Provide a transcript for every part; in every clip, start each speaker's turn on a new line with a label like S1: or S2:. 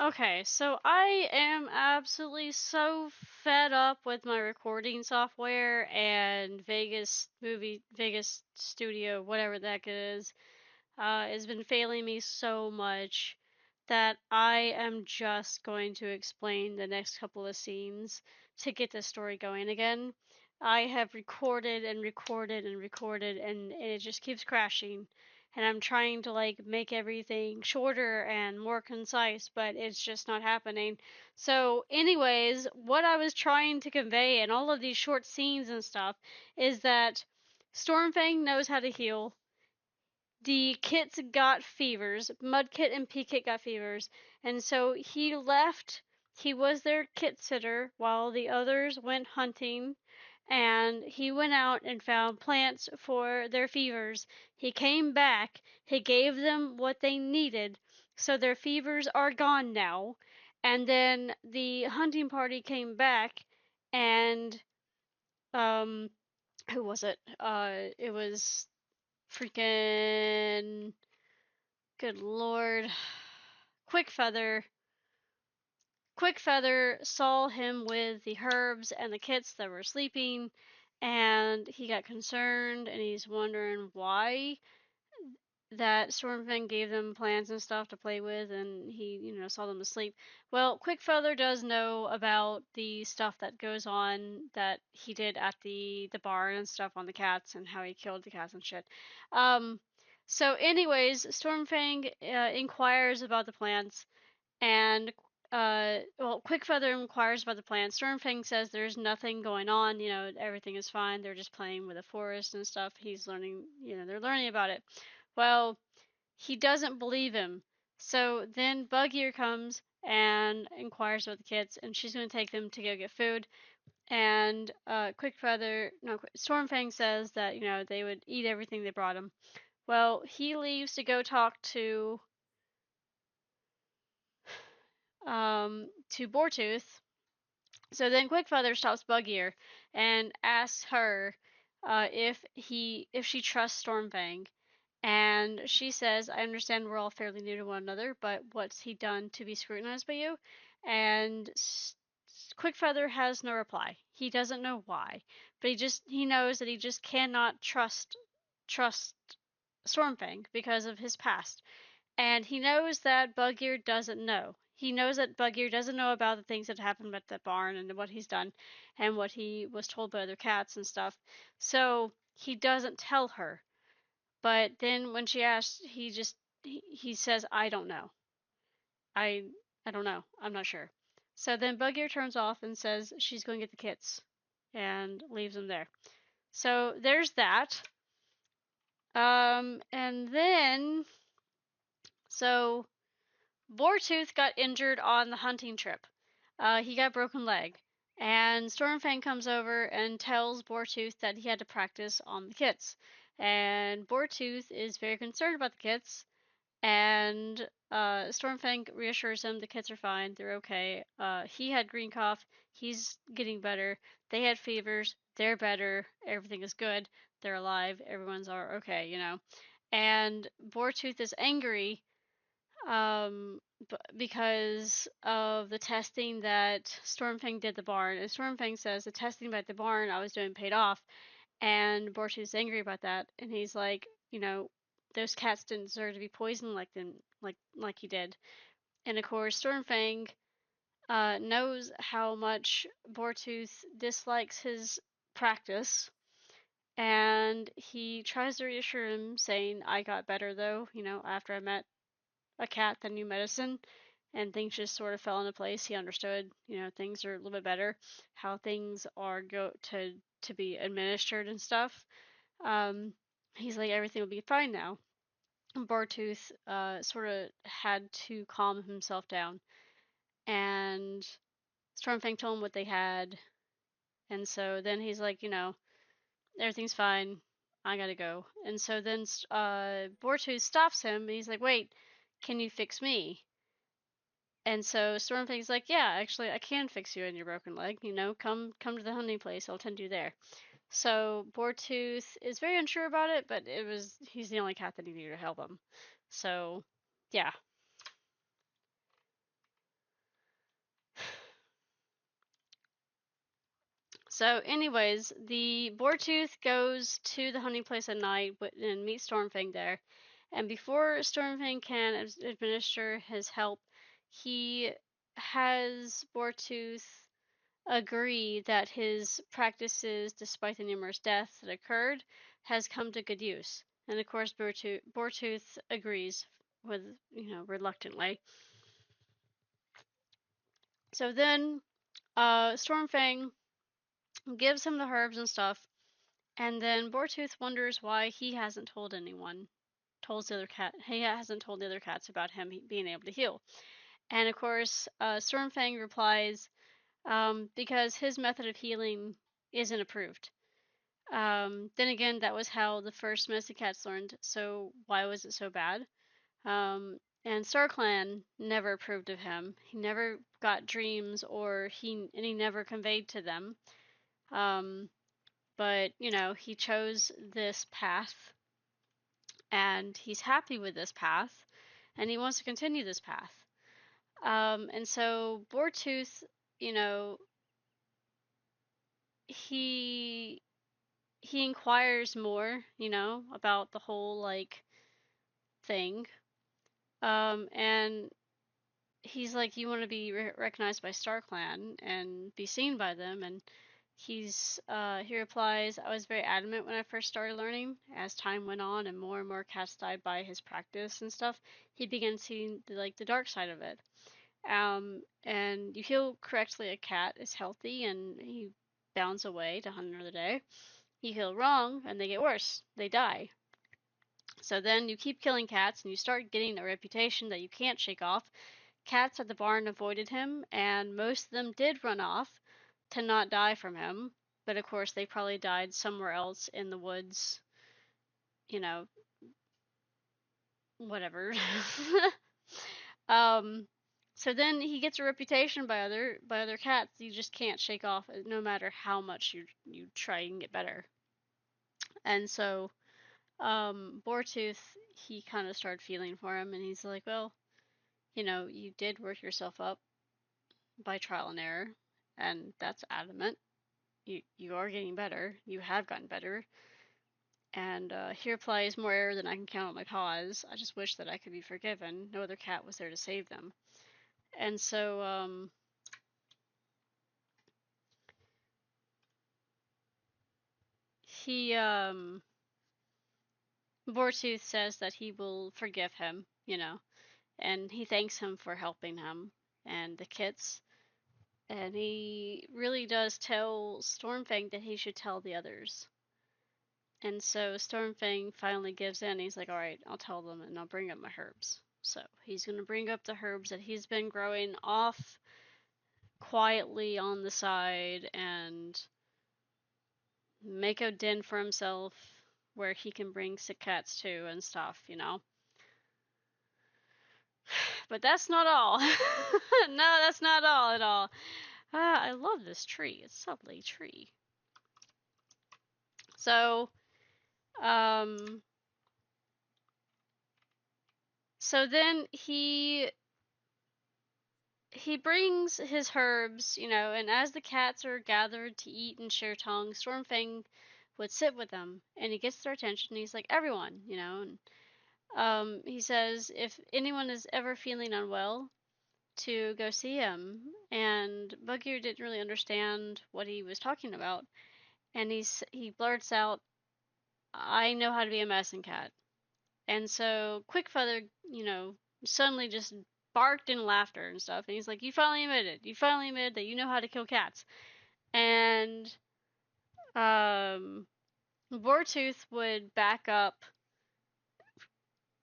S1: Okay, so I am absolutely so fed up with my recording software and Vegas Studio, whatever the heck it is. Has been failing me so much that I am just going to explain the next couple of scenes to get the story going again. I have recorded and recorded and recorded, and it just keeps crashing. And I'm trying to like make everything shorter and more concise, but it's just not happening. So, anyways, what I was trying to convey in all of these short scenes and stuff is that Stormfang knows how to heal. The kits got fevers. Mudkit and Peakit got fevers. And so he left. He was their kit sitter while the others went hunting. And he went out and found plants for their fevers. He came back. He gave them what they needed. So their fevers are gone now. And then the hunting party came back and um who was it? It was freaking good lord. Quickfeather. Quickfeather saw him with the herbs and the kits that were sleeping, and he got concerned, and he's wondering why that Stormfang gave them plants and stuff to play with, and he, saw them asleep. Well, Quickfeather does know about the stuff that goes on that he did at the barn and stuff on the cats and how he killed the cats and shit. Um, so, anyways, Stormfang inquires about the plants, and Quickfeather inquires about the plants. Stormfang says there's nothing going on, everything is fine. They're just playing with the forest and stuff. He's learning, they're learning about it. Well, he doesn't believe him. So then Bug-Ear comes and inquires about the kids, and she's going to take them to go get food. And Stormfang says that, they would eat everything they brought him. Well, he leaves to go talk to Boartooth. So then Quickfeather stops Bug-Ear and asks her if she trusts Stormfang. And she says, I understand we're all fairly new to one another, but what's he done to be scrutinized by you? And Quickfeather has no reply. He doesn't know why, but he knows that he just cannot trust Stormfang because of his past. And he knows that Bug-Ear doesn't know. He knows that Bug-Ear doesn't know about the things that happened at the barn and what he's done and what he was told by other cats and stuff. So he doesn't tell her. But then when she asks, he says, I don't know. I I don't know. I'm not sure. So then Bug-Ear turns off and says she's going to get the kits and leaves them there. So there's that. And then so Boartooth got injured on the hunting trip. He got a broken leg. And Stormfang comes over and tells Boartooth that he had to practice on the kits. And Boartooth is very concerned about the kits. And Stormfang reassures him the kits are fine, they're okay. He had green cough, he's getting better. They had fevers, they're better. Everything is good. They're alive. Everyone's all okay. And Boartooth is angry um, because of the testing that Stormfang did at the barn. And Stormfang says the testing at the barn I was doing paid off, and Borschu's angry about that, and he's like, those cats didn't deserve to be poisoned like he did. And of course, Stormfang knows how much Boartooth dislikes his practice, and he tries to reassure him, saying, "I got better though, after I met a cat that knew medicine, and things just sort of fell into place. He understood, things are a little bit better, how things are go to be administered and stuff. Um, he's like, everything will be fine now." Bartooth sort of had to calm himself down, and Stormfang told him what they had, and so then he's like, everything's fine. I gotta go. And so then Bortooth stops him, and he's like, wait, can you fix me? And so Stormfang's like, yeah, actually, I can fix you in your broken leg. Come to the hunting place. I'll tend you there. So Boartooth is very unsure about it, but he's the only cat that needed to help him. So, yeah. So, anyways, the Boartooth goes to the hunting place at night and meets Stormfang there. And before Stormfang can administer his help, he has Boartooth agree that his practices, despite the numerous deaths that occurred, has come to good use. And of course, Boartooth agrees with, reluctantly. So then, Stormfang gives him the herbs and stuff, and then Boartooth wonders why he hasn't told anyone. He hasn't told the other cats about him being able to heal. And of course, Stormfang replies, because his method of healing isn't approved. Then again, that was how the first Mystic Cats learned, so why was it so bad? And StarClan never approved of him. He never got dreams, he never conveyed to them. But he chose this path, and he's happy with this path, and he wants to continue this path. And so Boartooth, he inquires more, about the whole thing. And he's like, you want to be recognized by StarClan and be seen by them. And he replies, I was very adamant when I first started learning. As time went on and more cats died by his practice and stuff, he began seeing the dark side of it. And you heal correctly, a cat is healthy and he bounds away to hunt another day. You heal wrong and they get worse. They die. So then you keep killing cats and you start getting a reputation that you can't shake off. Cats at the barn avoided him, and most of them did run off to not die from him. But of course, they probably died somewhere else in the woods, you know, whatever. um, so then he gets a reputation by other cats you just can't shake off, no matter how much you try and get better. And so Boartooth, he kind of started feeling for him, and he's like, well, you did work yourself up by trial and error, and that's adamant. You are getting better. You have gotten better. And here applies more error than I can count on my paws. I just wish that I could be forgiven. No other cat was there to save them. And so he Boartooth says that he will forgive him, and he thanks him for helping him and the kits. And he really does tell Stormfang that he should tell the others. And so Stormfang finally gives in. He's like, all right, I'll tell them and I'll bring up my herbs. So he's going to bring up the herbs that he's been growing off quietly on the side and make a den for himself where he can bring sick cats to and stuff, But that's not all. No, that's not all at all. I love this tree. It's a lovely tree. So, um, so then he brings his herbs, and as the cats are gathered to eat and share tongue, Stormfang would sit with them, and he gets their attention. He's like, everyone, and he says if anyone is ever feeling unwell, to go see him. And Buggear didn't really understand what he was talking about, and he blurts out, I know how to be a medicine cat. And so Quickfeather, suddenly just barked in laughter and stuff. And he's like, you finally admitted. You finally admitted that you know how to kill cats. And Boartooth would back up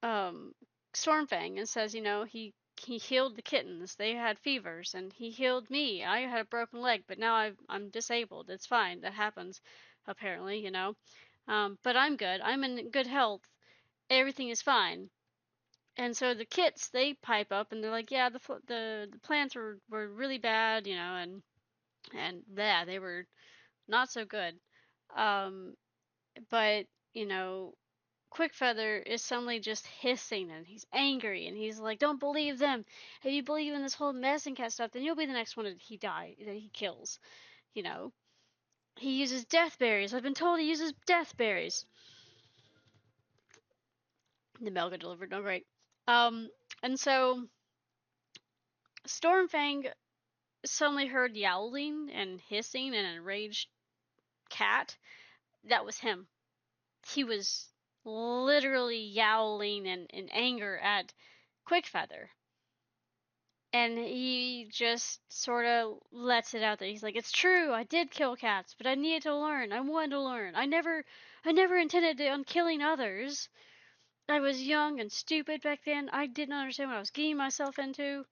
S1: Stormfang and says, he healed the kittens. They had fevers, and he healed me. I had a broken leg, but now I'm disabled. It's fine. That happens, apparently, But I'm good. I'm in good health. Everything is fine. And so the kits, they pipe up and they're like, yeah, the plants were really bad, and yeah, they were not so good. Um, but Quickfeather is suddenly just hissing and he's angry and he's like, don't believe them. If you believe in this whole medicine cat stuff, then you'll be the next one that he kills, you know. He uses death berries. I've been told he uses death berries. The mail got delivered. No, great. And so Stormfang suddenly heard yowling and hissing and an enraged cat. That was him. He was literally yowling in anger at Quickfeather. And he just sort of lets it out there. He's like, "It's true, I did kill cats, but I needed to learn. I wanted to learn. I never intended on killing others. I was young and stupid back then. I didn't understand what I was getting myself into."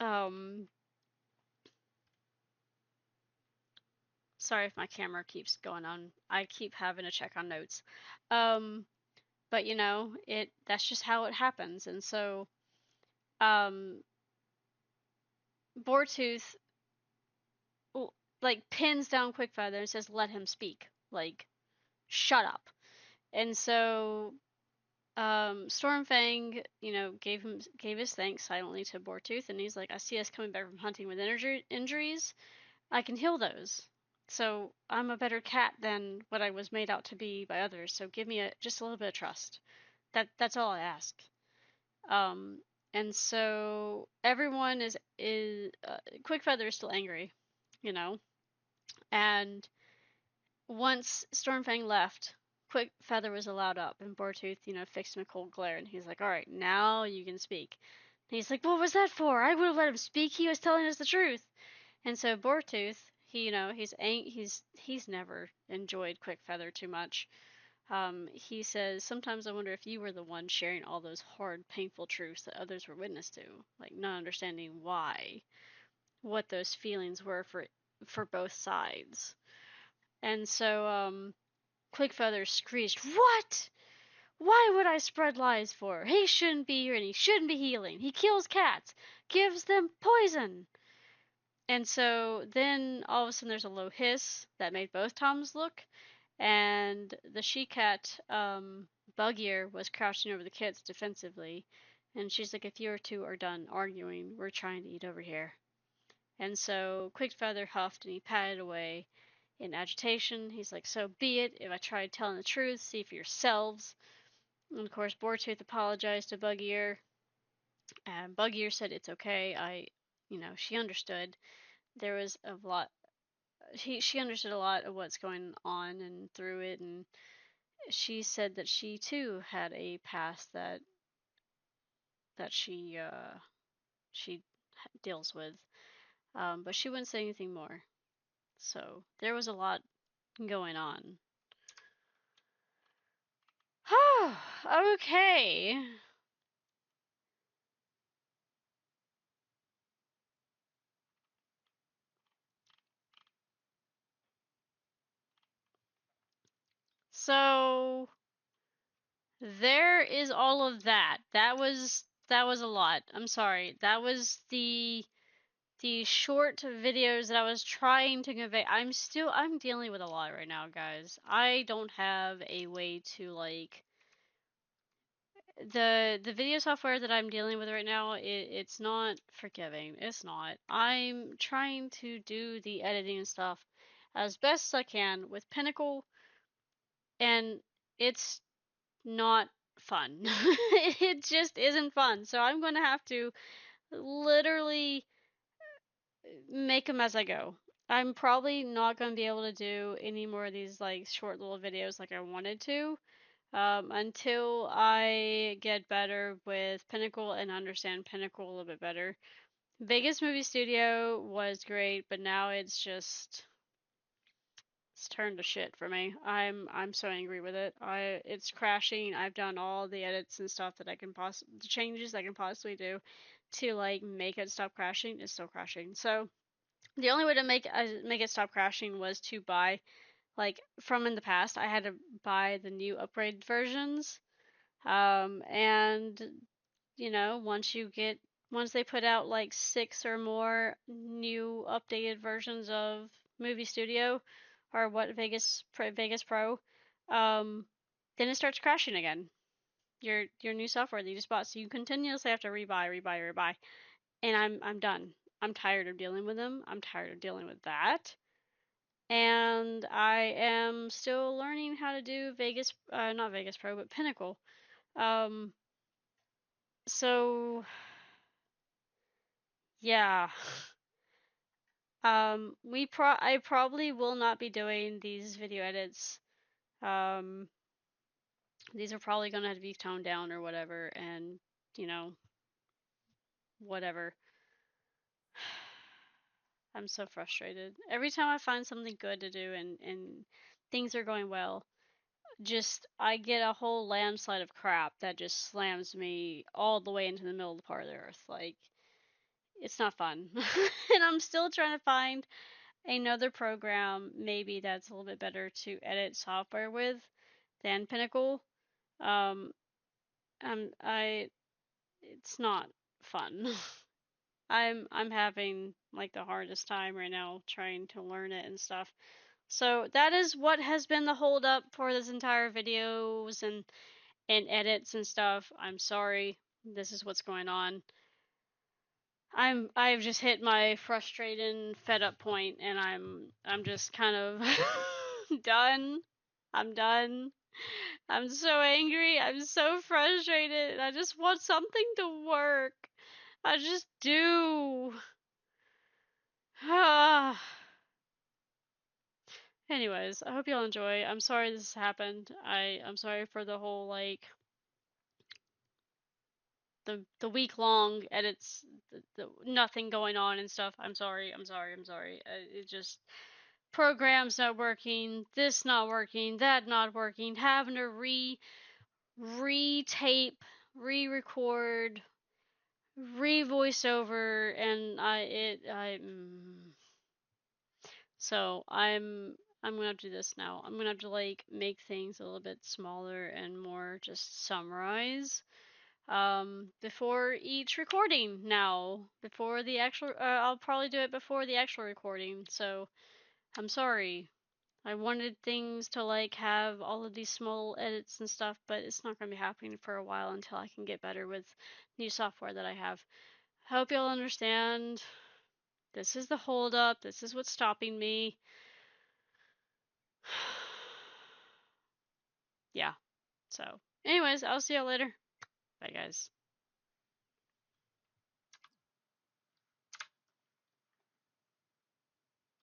S1: Um, Sorry if my camera keeps going on. I keep having to check on notes. Um, but you know, that's just how it happens. And so, um, Boartooth like pins down Quickfeather and says, "Let him speak. Like, shut up." And so, Stormfang, gave his thanks silently to Boartooth, and he's like, "I see us coming back from hunting with injuries. I can heal those. So I'm a better cat than what I was made out to be by others. So give me just a little bit of trust. That's all I ask." Um, and so everyone is Quickfeather is still angry, you know. And once Stormfang left, Quickfeather was allowed up, and Boartooth, fixed him a cold glare, and he's like, "All right, now you can speak." And he's like, "What was that for? I would have let him speak. He was telling us the truth." And so Boartooth, he's never enjoyed Quickfeather too much. He says, "Sometimes I wonder if you were the one sharing all those hard, painful truths that others were witness to, like not understanding what those feelings were for both sides." And so Quickfeather screeched, "What? Why would I spread lies for? He shouldn't be here and he shouldn't be healing. He kills cats, gives them poison." And so then all of a sudden there's a low hiss that made both Toms look, and the she-cat, Bugyear, was crouching over the kids defensively, and she's like, "If you two are done arguing, we're trying to eat over here." And so Quickfeather huffed and he patted away in agitation. He's like, "So be it. If I tried telling the truth, see for yourselves." And of course, Boartooth apologized to Bugyear, and Bugyear said it's okay. She understood. There was a lot. She understood a lot of what's going on and through it, and she said that she too had a past that she deals with, but she wouldn't say anything more. So there was a lot going on. Okay. So there is all of that. That was a lot. I'm sorry. That was the short videos that I was trying to convey. I'm dealing with a lot right now, guys. I don't have a way to like the video software that I'm dealing with right now, it's not forgiving. It's not. I'm trying to do the editing and stuff as best I can with Pinnacle, and it's not fun. It just isn't fun. So I'm going to have to literally make them as I go. I'm probably not going to be able to do any more of these like short little videos like I wanted to, until I get better with Pinnacle and understand Pinnacle a little bit better. Vegas Movie Studio was great, but now it's turned to shit for me. I'm so angry with it. It's crashing. I've done all the edits and stuff that I can the changes I can possibly do to like make it stop crashing. It's still crashing. So the only way to make it stop crashing was to buy, like from in the past, I had to buy the new upgrade versions. And once they put out like 6 or more new updated versions of Movie Studio or what Vegas Pro, then it starts crashing again. Your new software that you just bought, so you continuously have to rebuy, and I'm done. I'm tired of dealing with them. I'm tired of dealing with that. and I am still learning how to do not Vegas Pro, but Pinnacle. Um, so yeah. I probably will not be doing these video edits. Um, these are probably gonna have to be toned down or whatever, and you know, whatever. I'm so frustrated. Every time I find something good to do and things are going well, just I get a whole landslide of crap that just slams me all the way into the middle of the part of the earth. Like, it's not fun. And I'm still trying to find another program maybe that's a little bit better to edit software with than Pinnacle. Um, I it's not fun. I'm having like the hardest time right now trying to learn it and stuff. So that is what has been the hold up for this entire videos and edits and stuff. I'm sorry. This is what's going on. I've just hit my frustrated, fed up point, and I'm just kind of done. I'm done. I'm so angry. I'm so frustrated. And I just want something to work. I just do. Anyways, I hope y'all enjoy. I'm sorry this happened. I'm sorry for the whole like the week long edits, the nothing going on and stuff. I'm sorry. I'm sorry. I'm sorry. It just programs not working, this not working, that not working, having to re-tape, re-record, re-voice over, and so I'm gonna have to do this now. I'm gonna have to like make things a little bit smaller and more just summarize before each recording now. Before the actual I'll probably do it before the actual recording. So I'm sorry. I wanted things to like have all of these small edits and stuff, but it's not going to be happening for a while until I can get better with new software that I have. I hope you'll understand. This is the holdup. This is what's stopping me. Yeah. So, anyways, I'll see y'all later. Bye, guys.